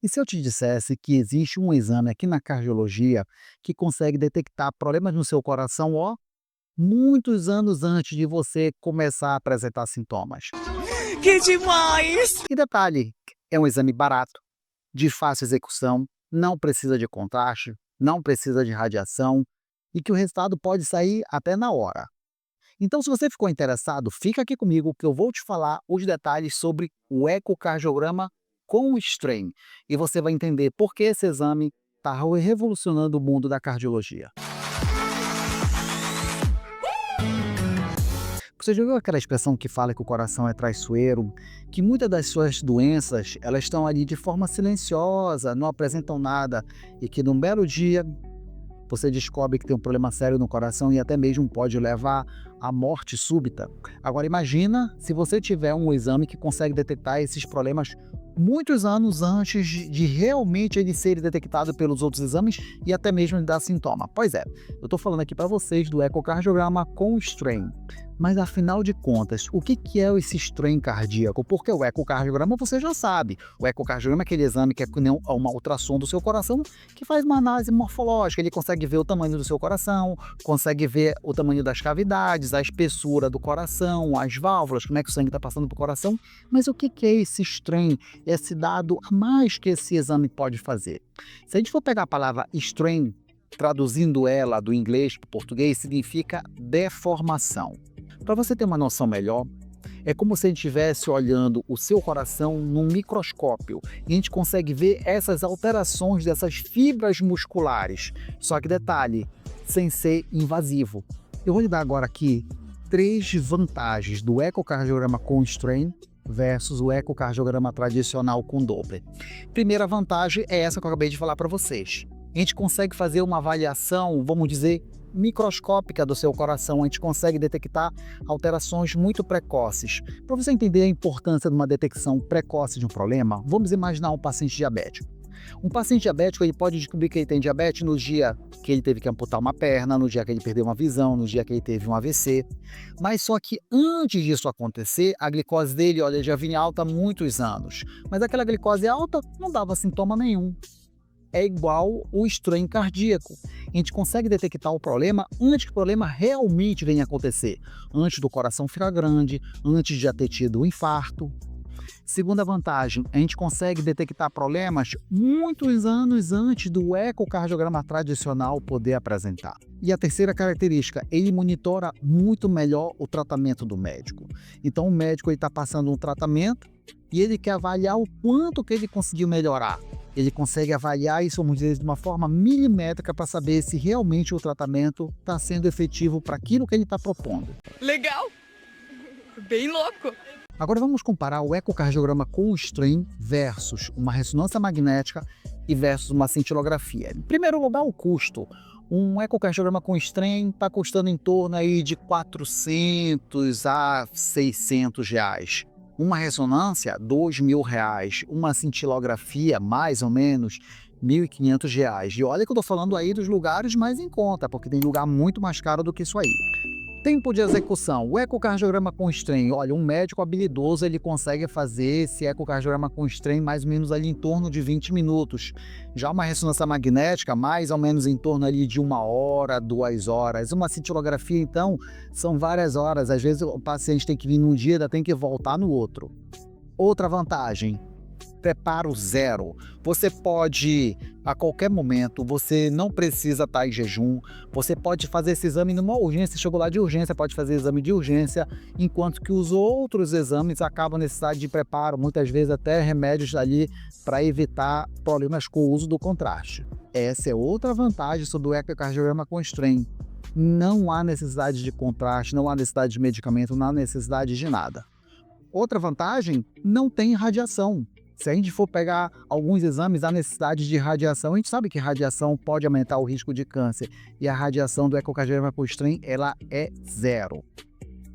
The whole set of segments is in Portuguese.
E se eu te dissesse que existe um exame aqui na cardiologia que consegue detectar problemas no seu coração, ó, muitos anos antes de você começar a apresentar sintomas? Que demais! E detalhe, é um exame barato, de fácil execução, não precisa de contraste, não precisa de radiação e que o resultado pode sair até na hora. Então, se você ficou interessado, fica aqui comigo que eu vou te falar os detalhes sobre o ecocardiograma com o strain e você vai entender por que esse exame está revolucionando o mundo da cardiologia. Você já viu aquela expressão que fala que o coração é traiçoeiro? Que muitas das suas doenças, elas estão ali de forma silenciosa, não apresentam nada, e que num belo dia você descobre que tem um problema sério no coração e até mesmo pode levar à morte súbita. Agora imagina se você tiver um exame que consegue detectar esses problemas muitos anos antes de realmente ele ser detectado pelos outros exames e até mesmo de dar sintoma. Pois é, eu estou falando aqui para vocês do ecocardiograma com strain. Mas afinal de contas, o que é esse strain cardíaco? Porque o ecocardiograma você já sabe. O ecocardiograma é aquele exame que é como uma ultrassom do seu coração que faz uma análise morfológica. Ele consegue ver o tamanho do seu coração, consegue ver o tamanho das cavidades, a espessura do coração, as válvulas, como é que o sangue está passando para o coração. Mas o que é esse strain? Esse dado a mais que esse exame pode fazer? Se a gente for pegar a palavra strain, traduzindo ela do inglês para o português, significa deformação. Para você ter uma noção melhor, é como se a gente estivesse olhando o seu coração num microscópio e a gente consegue ver essas alterações dessas fibras musculares. Só que detalhe, sem ser invasivo. Eu vou lhe dar agora aqui 3 vantagens do ecocardiograma com strain versus o ecocardiograma tradicional com Doppler. Primeira vantagem é essa que eu acabei de falar para vocês. A gente consegue fazer uma avaliação, vamos dizer, microscópica do seu coração, a gente consegue detectar alterações muito precoces. Para você entender a importância de uma detecção precoce de um problema, vamos imaginar um paciente diabético. Um paciente diabético ele pode descobrir que ele tem diabetes no dia que ele teve que amputar uma perna, no dia que ele perdeu uma visão, no dia que ele teve um AVC. Mas só que antes disso acontecer, a glicose dele, olha, já vinha alta há muitos anos. Mas aquela glicose alta não dava sintoma nenhum. É igual o strain cardíaco. A gente consegue detectar o problema antes que o problema realmente venha acontecer, antes do coração ficar grande, antes de já ter tido um infarto. Segunda vantagem, a gente consegue detectar problemas muitos anos antes do ecocardiograma tradicional poder apresentar. E a terceira característica, ele monitora muito melhor o tratamento do médico. Então o médico está passando um tratamento e ele quer avaliar o quanto que ele conseguiu melhorar. Ele consegue avaliar isso, vamos dizer, de uma forma milimétrica para saber se realmente o tratamento está sendo efetivo para aquilo que ele está propondo. Legal! Bem louco! Agora vamos comparar o ecocardiograma com o strain versus uma ressonância magnética e versus uma cintilografia. Em primeiro lugar, o custo. Um ecocardiograma com strain está custando em torno aí de 400 a 600 reais. Uma ressonância, R$ 2.000. Uma cintilografia, mais ou menos, R$ 1.500. E olha que eu estou falando aí dos lugares mais em conta, porque tem lugar muito mais caro do que isso aí. Tempo de execução. O ecocardiograma com strain. Olha, um médico habilidoso ele consegue fazer esse ecocardiograma com strain mais ou menos ali em torno de 20 minutos. Já uma ressonância magnética, mais ou menos em torno ali de 1 hora, 2 horas. Uma cintilografia, então, são várias horas. Às vezes o paciente tem que vir num dia, ainda tem que voltar no outro. Outra vantagem, preparo zero. Você pode, a qualquer momento, você não precisa estar em jejum, você pode fazer esse exame numa urgência, chegou lá de urgência, pode fazer exame de urgência, enquanto que os outros exames acabam necessidade de preparo, muitas vezes até remédios ali para evitar problemas com o uso do contraste. Essa é outra vantagem sobre o ecocardiograma com strain. Não há necessidade de contraste, não há necessidade de medicamento, não há necessidade de nada. Outra vantagem, não tem radiação. Se a gente for pegar alguns exames, há necessidade de radiação. A gente sabe que radiação pode aumentar o risco de câncer. E a radiação do ecocardiograma com strain, ela é zero.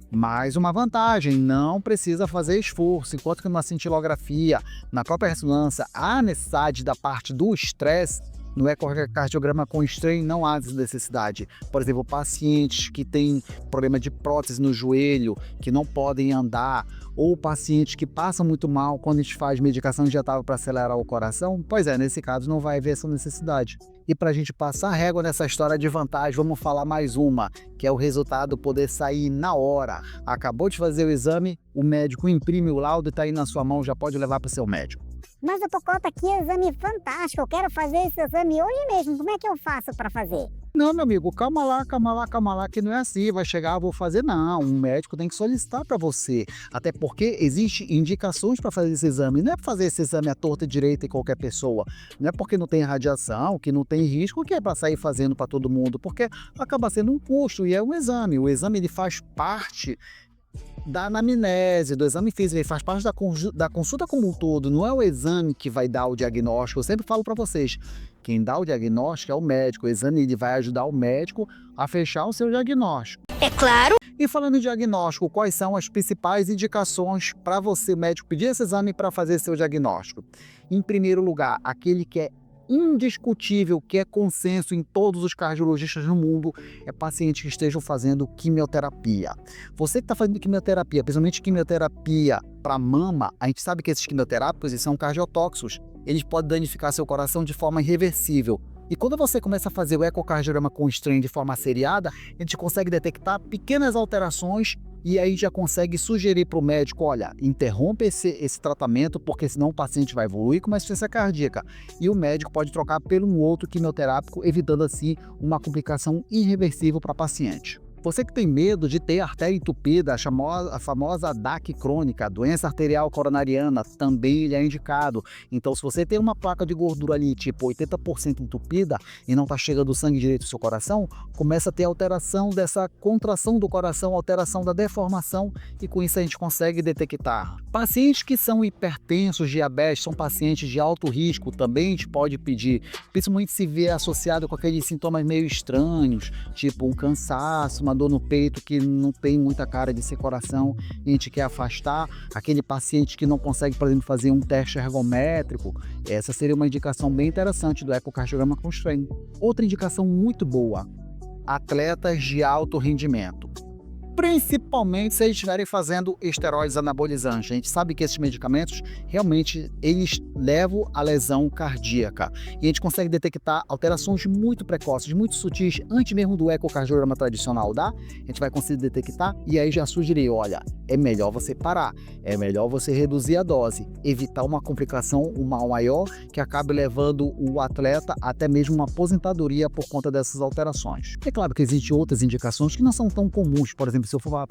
Mais uma vantagem, não precisa fazer esforço. Enquanto que numa cintilografia, na própria ressonância, há necessidade da parte do estresse, No ecocardiograma com strain não há necessidade. Por exemplo, pacientes que têm problema de prótese no joelho, que não podem andar, ou pacientes que passam muito mal quando a gente faz medicação injetável para acelerar o coração, pois é, nesse caso não vai haver essa necessidade. E para a gente passar régua nessa história de vantagem, vamos falar mais uma, que é o resultado poder sair na hora. Acabou de fazer o exame, o médico imprime o laudo e está aí na sua mão, já pode levar para o seu médico. Mas doutor Cota, que exame fantástico, eu quero fazer esse exame hoje mesmo, como é que eu faço para fazer? Não, meu amigo, calma lá, que não é assim, vai chegar, vou fazer, não. Um médico tem que solicitar para você, até porque existem indicações para fazer esse exame, não é para fazer esse exame à torta e direita em qualquer pessoa, não é porque não tem radiação, que não tem risco, que é para sair fazendo para todo mundo, porque acaba sendo um custo e é um exame, o exame ele faz parte da anamnese, do exame físico, ele faz parte da consulta como um todo, não é o exame que vai dar o diagnóstico. Eu sempre falo para vocês, quem dá o diagnóstico é o médico, o exame ele vai ajudar o médico a fechar o seu diagnóstico. É claro. E falando em diagnóstico, quais são as principais indicações para você, médico, pedir esse exame para fazer seu diagnóstico? Em primeiro lugar, aquele que é indiscutível, que é consenso em todos os cardiologistas no mundo, é pacientes que estejam fazendo quimioterapia. Você que está fazendo quimioterapia, principalmente quimioterapia para mama, a gente sabe que esses quimioterápicos eles são cardiotóxicos, eles podem danificar seu coração de forma irreversível. E quando você começa a fazer o ecocardiograma com strain de forma seriada, a gente consegue detectar pequenas alterações e aí já consegue sugerir para o médico, olha, interrompe esse tratamento porque senão o paciente vai evoluir com uma insuficiência cardíaca. E o médico pode trocar por um outro quimioterápico, evitando assim uma complicação irreversível para o paciente. Você que tem medo de ter artéria entupida, a famosa DAC crônica, doença arterial coronariana, também ele é indicado. Então, se você tem uma placa de gordura ali, tipo 80% entupida, e não está chegando sangue direito ao seu coração, começa a ter alteração dessa contração do coração, alteração da deformação, e com isso a gente consegue detectar. Pacientes que são hipertensos, diabetes, são pacientes de alto risco, também a gente pode pedir, principalmente se vier associado com aqueles sintomas meio estranhos, tipo um cansaço, uma dor no peito que não tem muita cara de ser coração, e a gente quer afastar. Aquele paciente que não consegue, por exemplo, fazer um teste ergométrico, essa seria uma indicação bem interessante do ecocardiograma com strain. Outra indicação muito boa, atletas de alto rendimento. Principalmente se eles estiverem fazendo esteroides anabolizantes. A gente sabe que esses medicamentos realmente eles levam à lesão cardíaca. E a gente consegue detectar alterações muito precoces, muito sutis, antes mesmo do ecocardiograma tradicional, dá? A gente vai conseguir detectar e aí já sugerir, olha, é melhor você parar, é melhor você reduzir a dose, evitar uma complicação, um mal maior, que acabe levando o atleta até mesmo uma aposentadoria por conta dessas alterações. É claro que existem outras indicações que não são tão comuns, por exemplo, se eu for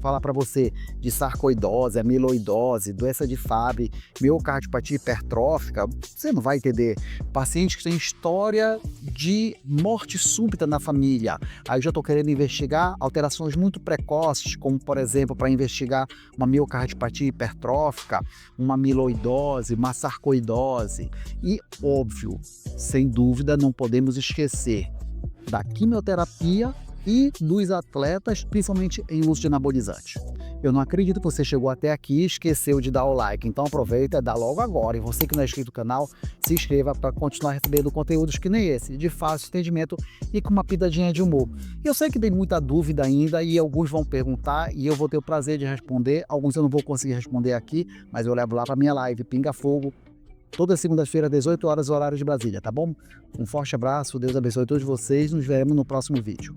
falar para você de sarcoidose, amiloidose, doença de Fabry, miocardiopatia hipertrófica, você não vai entender. Pacientes que têm história de morte súbita na família. Aí eu já estou querendo investigar alterações muito precoces, como, por exemplo, para investigar uma miocardiopatia hipertrófica, uma amiloidose, uma sarcoidose. E, óbvio, sem dúvida, não podemos esquecer da quimioterapia e dos atletas, principalmente em uso de anabolizante. Eu não acredito que você chegou até aqui e esqueceu de dar o like, então aproveita e dá logo agora. E você que não é inscrito no canal, se inscreva para continuar recebendo conteúdos que nem esse, de fácil entendimento e com uma pitadinha de humor. Eu sei que tem muita dúvida ainda e alguns vão perguntar e eu vou ter o prazer de responder. Alguns eu não vou conseguir responder aqui, mas eu levo lá para minha live Pinga Fogo, toda segunda-feira, às 18 horas, horário de Brasília, tá bom? Um forte abraço, Deus abençoe todos vocês, nos veremos no próximo vídeo.